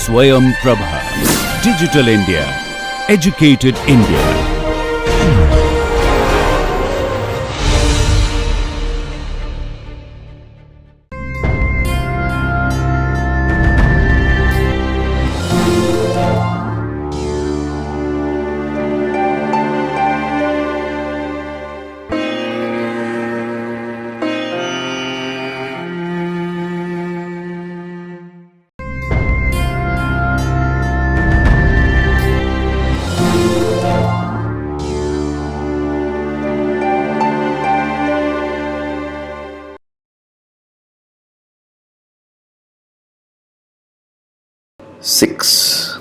Swayam Prabha. Digital India. Educated India. Six.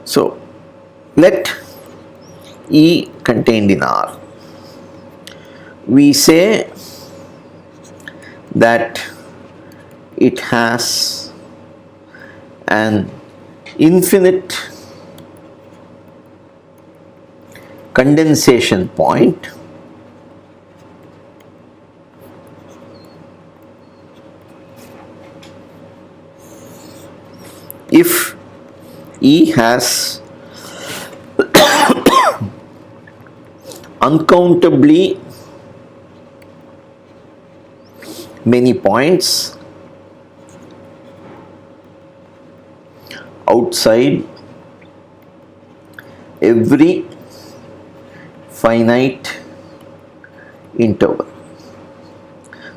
So let E contained in R. We say that it has an infinite condensation point if E has uncountably many points outside every finite interval.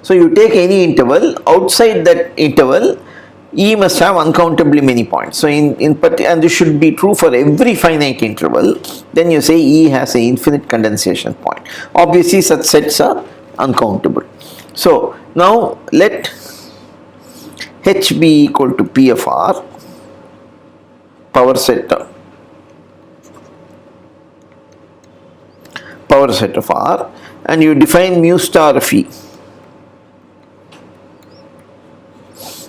So you take any interval, outside that interval E must have uncountably many points. So and this should be true for every finite interval. Then you say E has an infinite condensation point. Obviously such sets are uncountable. So now let H be equal to P of R, power set of R, and you define mu star of E.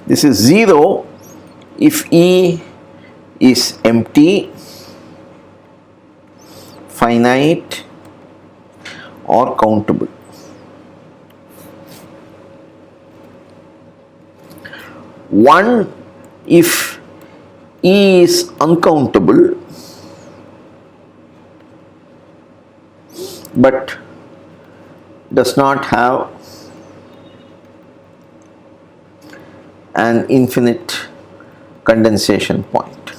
This is 0 if E is empty, finite or countable. One if E is uncountable but does not have an infinite condensation point.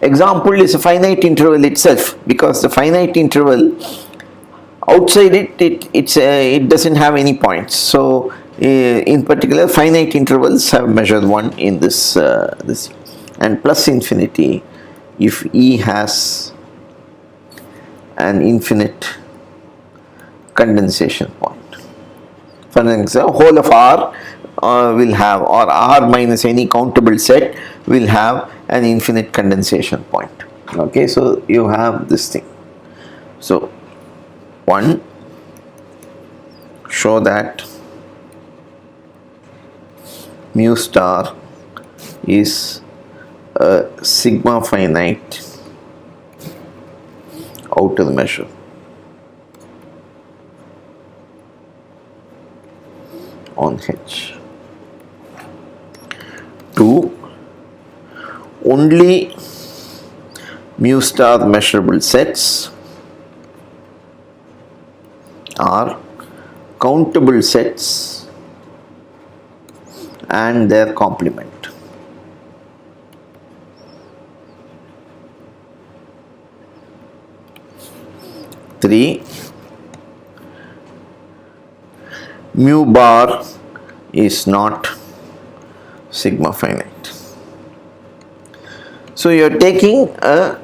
Example is a finite interval itself, because the finite interval outside it doesn't have any points. So in particular finite intervals have measure 1 in this and plus infinity if E has an infinite condensation point. For example, whole of R will have, or R minus any countable set will have an infinite condensation point. Okay, so you have this thing. So 1, show that mu star is a sigma finite outer measure. On H. 2, only mu star measurable sets are countable sets and their complement. 3, mu bar is not sigma finite. So you are taking a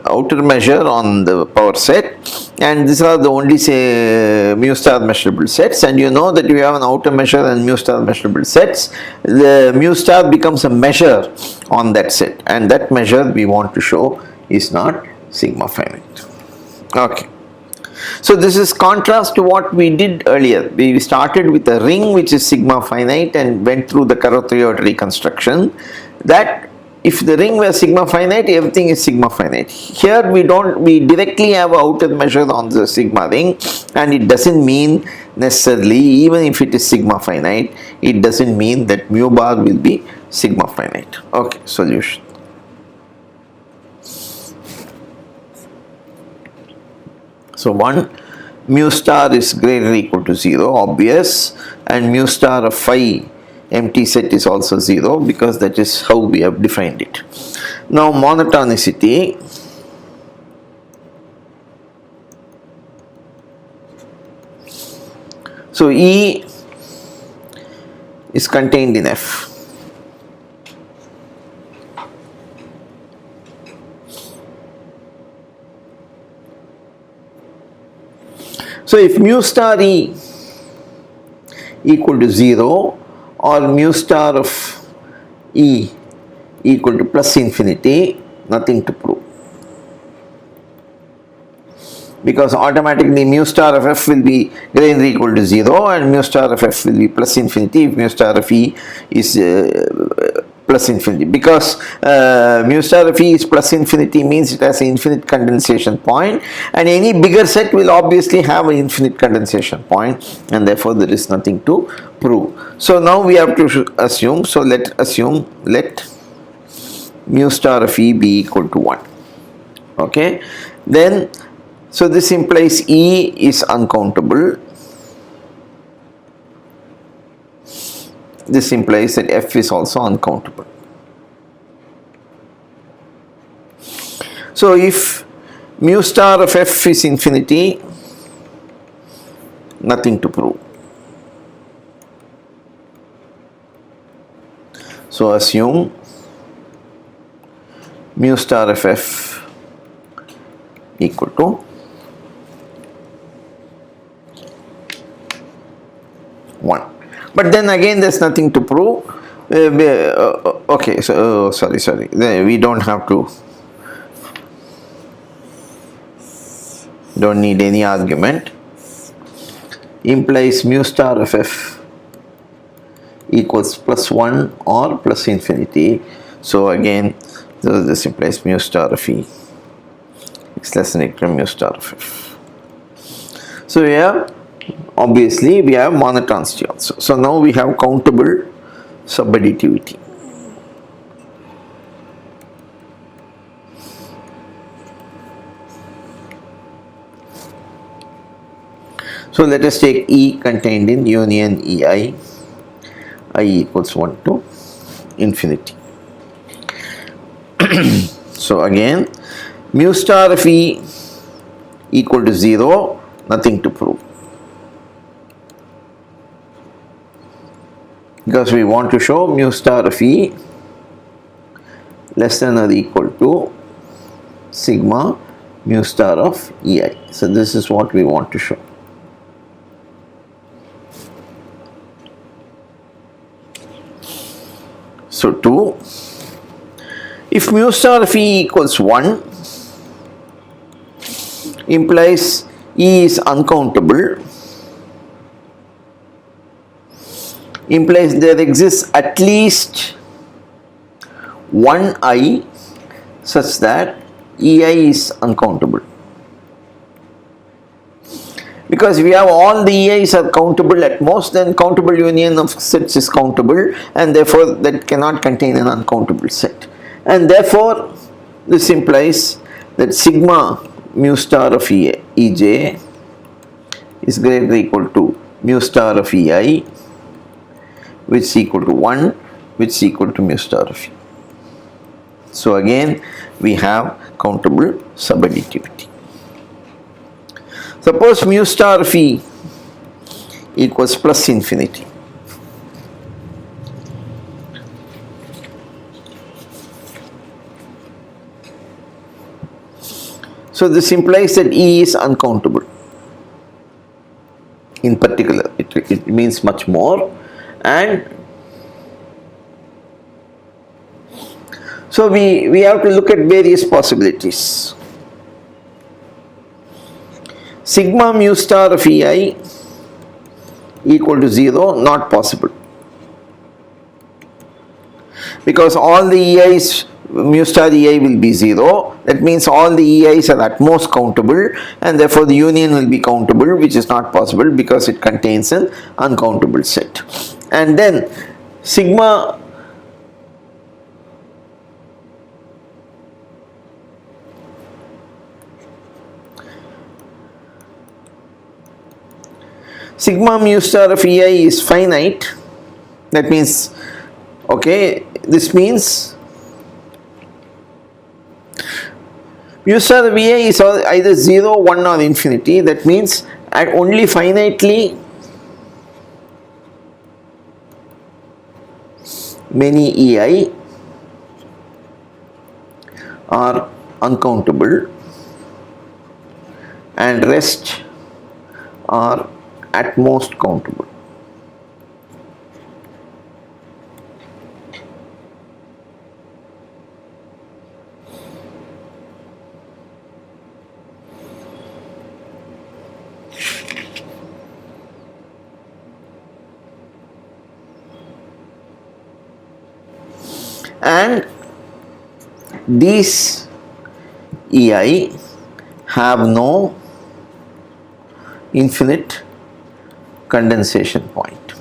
outer measure on the power set, and these are the only mu star measurable sets, and you know that you have an outer measure and mu star measurable sets. The mu star becomes a measure on that set, and that measure we want to show is not sigma finite. Okay. So this is contrast to what we did earlier. We started with a ring which is sigma finite and went through the Carotheriot reconstruction. That if the ring were sigma finite, everything is sigma finite. Here we directly have an outer measure on the sigma ring, and it doesn't mean necessarily, even if it is sigma finite, it doesn't mean that mu bar will be sigma finite. Okay, solution. So 1, mu star is greater or equal to 0, obvious, and mu star of phi empty set is also 0, because that is how we have defined it. Now monotonicity. So E is contained in F. So if mu star E equal to 0, or mu star of E equal to plus infinity, nothing to prove, because automatically mu star of F will be greater than or equal to 0, and mu star of F will be plus infinity if mu star of E is plus infinity, because mu star of E is plus infinity means it has an infinite condensation point, and any bigger set will obviously have an infinite condensation point, and therefore there is nothing to prove. So now we have to assume, so let mu star of E be equal to 1. Okay, then so this implies E is uncountable. This implies that F is also uncountable. So if mu star of F is infinity, nothing to prove. So assume mu star of F equal to 1. But then again, there's nothing to prove. Okay, so sorry. We don't need any argument. Implies mu star of F equals plus 1 or plus infinity. So again, this implies mu star of E is less than or equal to mu star of F. So here, obviously, we have monotonicity also. So now we have countable subadditivity. So let us take E contained in union EI, I equals 1 to infinity. So again, mu star of E equal to 0, nothing to prove, because we want to show mu star of E less than or equal to sigma mu star of EI. So this is what we want to show. So 2, if mu star of E equals 1, implies E is uncountable, implies there exists at least one I such that EI is uncountable. Because we have all the EIs are countable at most, then countable union of sets is countable, and therefore that cannot contain an uncountable set. And therefore this implies that sigma mu star of EJ is greater or equal to mu star of EI, which is equal to 1, which is equal to mu star of E. So again we have countable subadditivity. Suppose mu star of E equals plus infinity. So this implies that E is uncountable. In particular, it means much more, and so we have to look at various possibilities. Sigma mu star of EI equal to 0, not possible, because all the EIs mu star ei will be 0. That means all the ei's are at most countable, and therefore the union will be countable, which is not possible because it contains an uncountable set. And then sigma mu star of ei is finite. That means, okay, this means mu star of ei is either 0, 1 or infinity. That means at only finitely many ei are uncountable and rest are at most countable. And these ei have no infinite condensation point.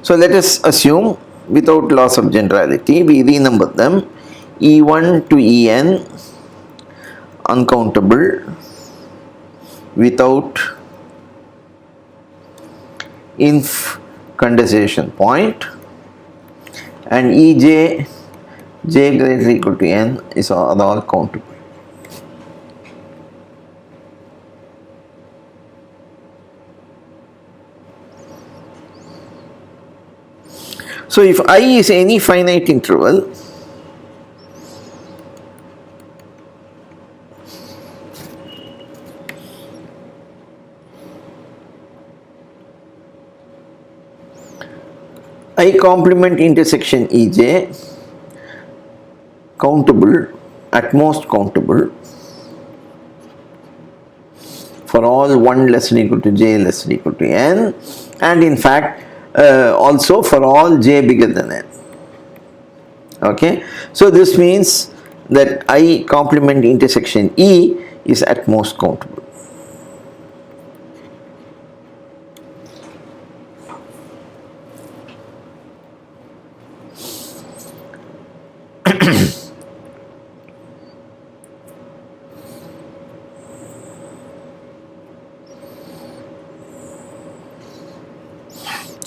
So let us assume, without loss of generality, we renumber them: E1 to En uncountable without inf condensation point, and Ej j greater or equal to n is all countable. So if I is any finite interval, I complement intersection Ej countable, at most countable, for all 1 less than equal to j less than equal to n, and in fact also for all j bigger than n. Okay, so this means that I complement intersection E is at most countable.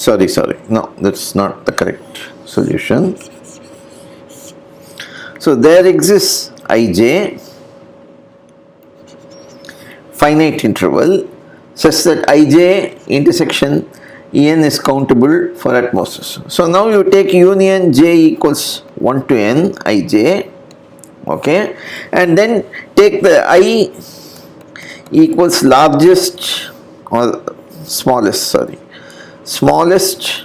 Sorry, no, that's not the correct solution. So there exists Ij, finite interval, such that Ij intersection En is countable for at most. So now you take union j equals 1 to n Ij, okay, and then take the I equals largest or smallest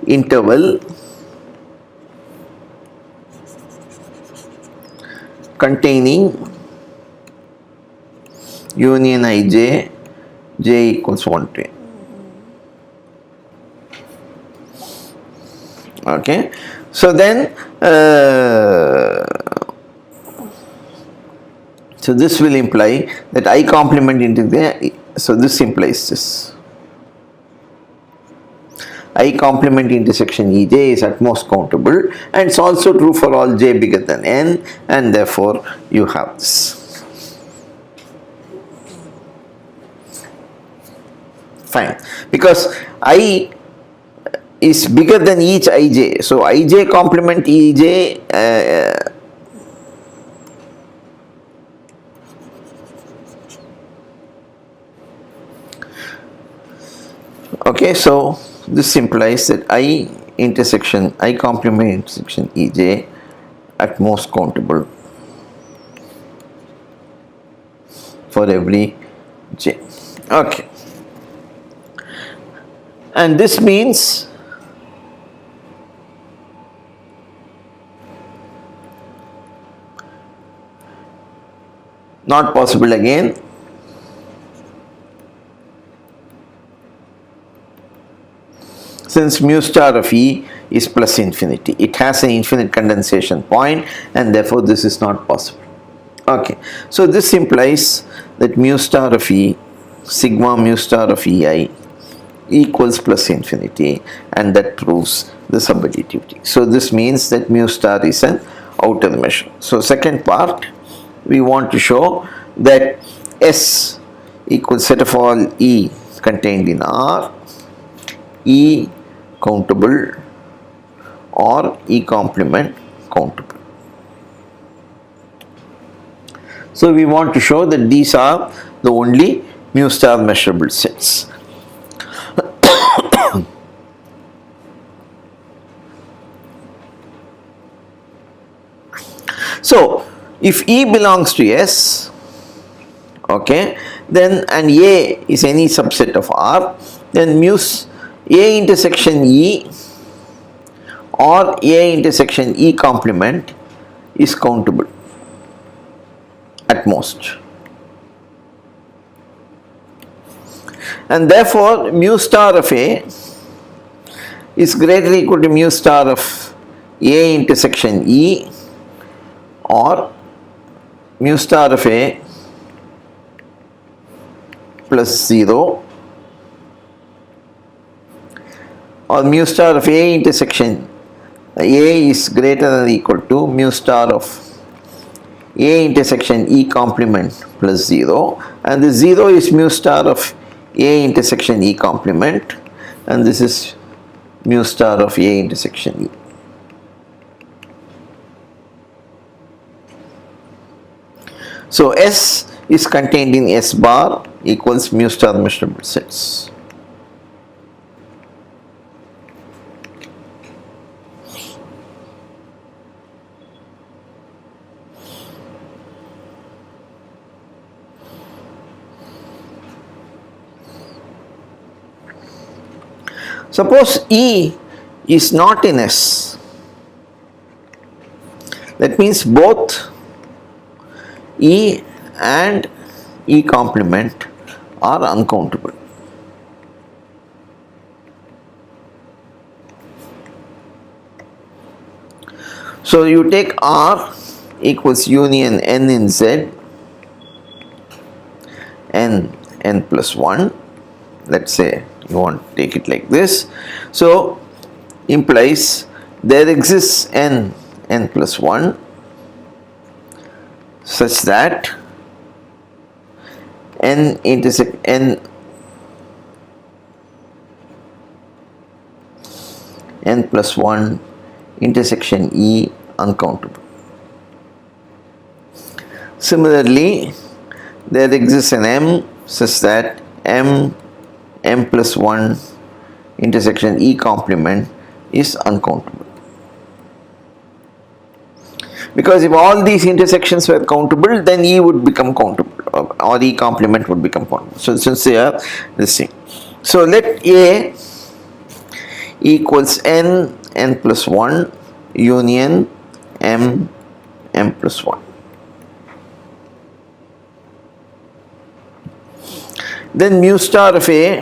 interval containing union Ij j equals 1 to n. Okay, so then so this will imply that I complement into the, so this implies this. I complement intersection Ej is at most countable, and it's also true for all j bigger than n, and therefore you have this. Fine, because I is bigger than each Ij, so Ij complement Ej okay, so this implies that I complement intersection Ej at most countable for every j. Okay, and this means not possible again. since mu star of E is plus infinity. It has an infinite condensation point and therefore this is not possible. Okay, so this implies that mu star of E, sigma mu star of Ei equals plus infinity, and that proves the subadditivity. So this means that mu star is an outer measure. So second part, we want to show that S equals set of all E contained in R, E countable or E complement countable. So we want to show that these are the only mu star measurable sets. So if E belongs to S, okay, then and A is any subset of R, then mu A intersection E or A intersection E complement is countable at most. And therefore mu star of A is greater or equal to mu star of A intersection E or mu star of A plus 0 or mu star of A intersection A is greater than or equal to mu star of A intersection E complement plus 0, and the 0 is mu star of A intersection E complement, and this is mu star of A intersection E. So S is contained in S bar equals mu star measurable sets. Suppose E is not in S. That means both E and E complement are uncountable. So you take R equals union N in Z, N plus 1, let's say you want to take it like this. So implies there exists N plus 1 such that N intersect N plus 1 intersection E uncountable. Similarly, there exists an M such that M plus 1 intersection E complement is uncountable. Because if all these intersections were countable, then E would become countable or E complement would become countable. So since they are the same. So let A equals N plus 1 union M plus 1. Then mu star of A,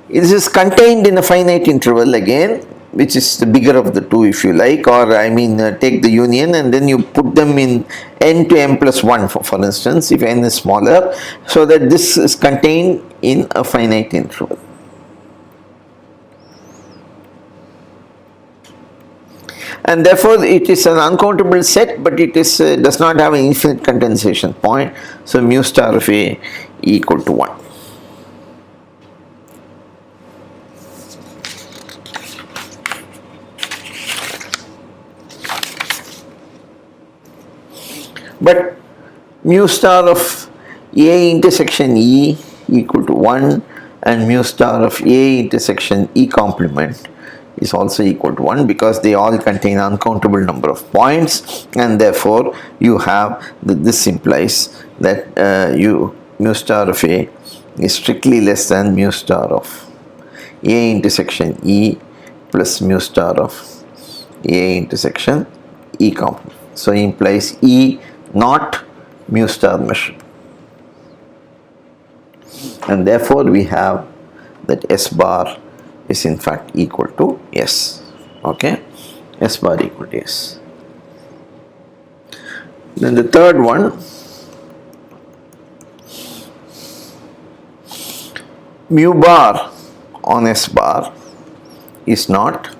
this is contained in a finite interval again, which is the bigger of the two if you like, or I mean take the union and then you put them in N to M plus 1 for instance, if N is smaller, so that this is contained in a finite interval. And therefore it is an uncountable set, but it is does not have an infinite condensation point. So mu star of A equal to 1. But mu star of A intersection E equal to 1 and mu star of A intersection E complement is also equal to 1 because they all contain uncountable number of points, and therefore you have this implies that mu star of A is strictly less than mu star of A intersection E plus mu star of A intersection E complement. So it implies E not mu star measure, and therefore we have that S bar is in fact equal to S. Okay, S bar equal to S. Then the third one, mu bar on S bar is not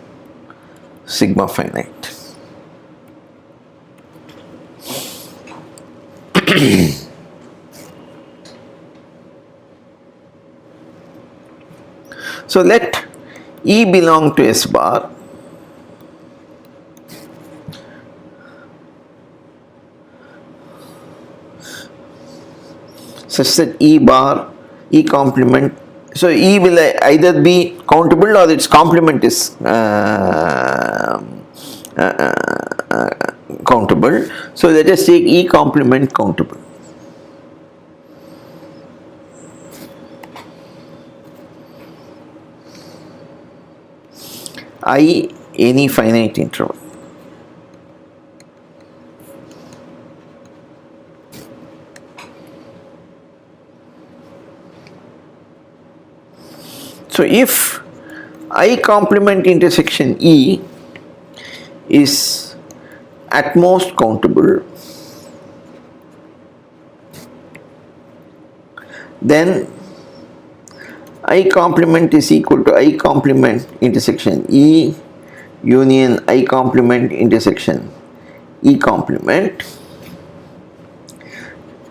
sigma finite. So let E belong to S bar such that E complement, so E will either be countable or its complement is countable. So let us take E complement countable. I any finite interval. So if I complement intersection E is at most countable, then I complement is equal to I complement intersection E union I complement intersection E complement.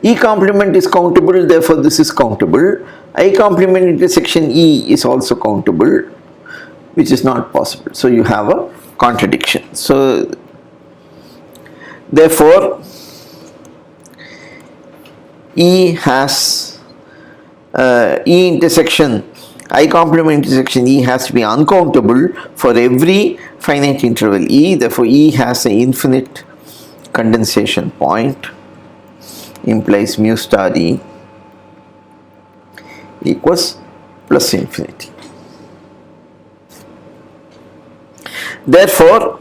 E complement is countable, therefore this is countable. I complement intersection E is also countable, which is not possible. So you have a contradiction. So therefore E has E intersection, I complement intersection E has to be uncountable for every finite interval E. Therefore E has an infinite condensation point, implies mu star E equals plus infinity. Therefore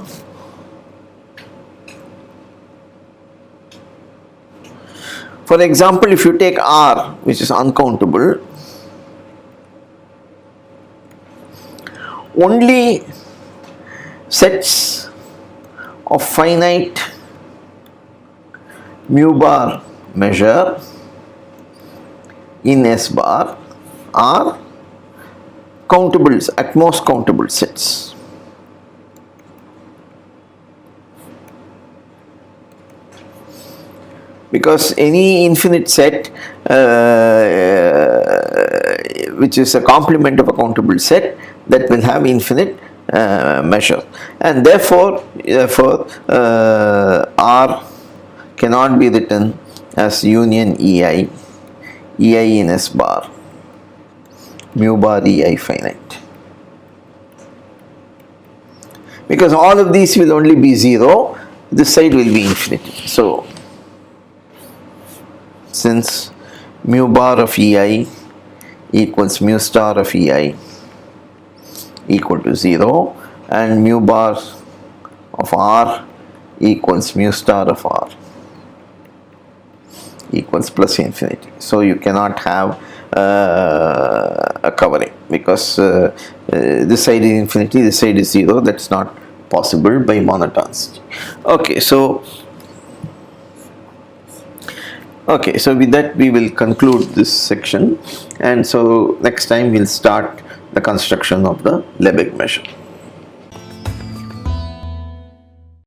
for example, if you take R, which is uncountable, only sets of finite mu bar measure in S bar are countables, at most countable sets. Because any infinite set which is a complement of a countable set, that will have infinite measure, and therefore R cannot be written as union EI in S bar, mu bar EI finite, because all of these will only be 0, this side will be infinity. So since mu bar of EI equals mu star of EI equal to 0 and mu bar of R equals mu star of R equals plus infinity. So you cannot have a covering, because this side is infinity, this side is 0, that's not possible by monotonicity. Okay, so with that we will conclude this section, and so next time we'll start the construction of the Lebesgue measure.